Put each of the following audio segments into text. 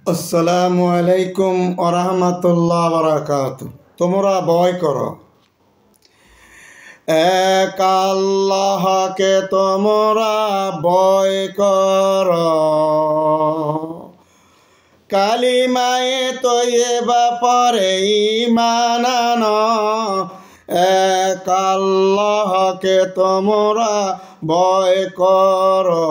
আসসালামু আলাইকুম ওরহমতুল্লাহ বারাকাতু। তোমরা ভয় করো, এক আল্লাহকে তোমরা ভয় করো। কালিমায়ে তয়্যিবা পড়ে ঈমান আনো, এক আল্লাহকে তোমরা ভয় করো।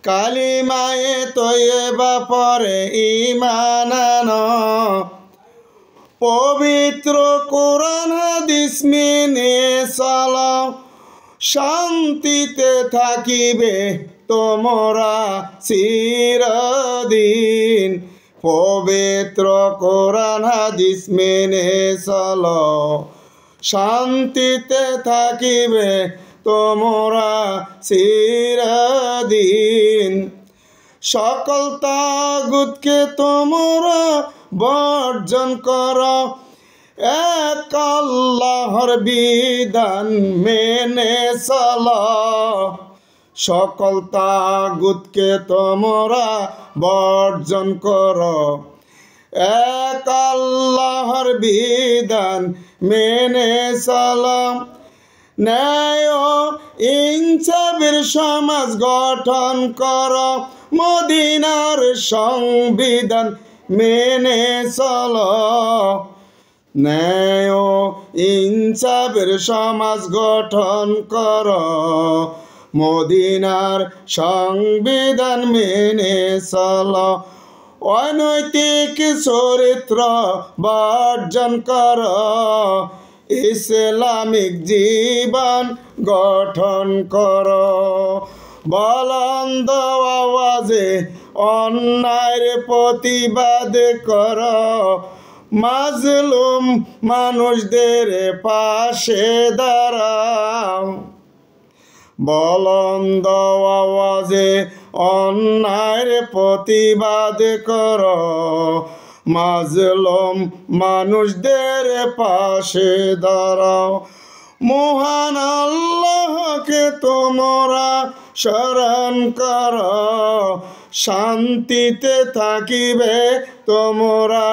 কালিমায়ে তয়্যিবা পড়ে ঈমান আনো, পবিত্র কোরআন হাদিস মেনে চলো, শান্তিতে থাকিবে তোমরা চিরদিন। পবিত্র কোরআন হাদিস মেনে চলো, শান্তিতে থাকিবে তোমরা চিরদিন। সকল তাগুতকে তোমরা বর্জন করো, এক আল্লাহর বিধান মেনে চলো। সকল তাগুতকে তোমরা বর্জন করো, এক আল্লাহর বিধান মেনে চলো। ন্যায় ও ইনসাফের সমাজ গঠন করো, মদিনার সংবিধান মেনে চলো। ন্যায় ও ইনসাফের সমাজ গঠন করো, মদিনার সংবিধান মেনে চলো। অনৈতিক চরিত্র বর্জন করো, ইসলামিক জীবন গঠন করো। বুলন্দ আওয়াজে অন্যায়ের প্রতিবাদ করো, মাজলুম মানুষদের পাশে দাঁড়াও। বুলন্দ আওয়াজে অন্যায়ের প্রতিবাদ করো, মাজলুম মানুষদের পাশে দাঁড়াও। মহান আল্লাহকে তোমরা স্মরণ করো, শান্তিতে থাকিবে তোমরা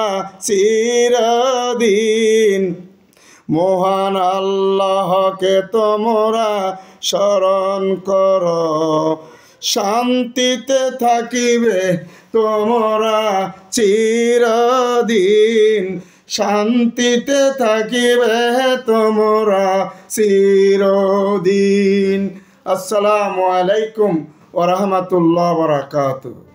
চিরদিন। মহান আল্লাহকে তোমরা স্মরণ করো, শান্তিতে থাকিবে তোমরা চিরদিন। শান্তিতে থাকিবে তোমরা চিরদিন। আসসালামু আলাইকুম ওয়া রাহমাতুল্লাহি ওয়া বারাকাতুহু।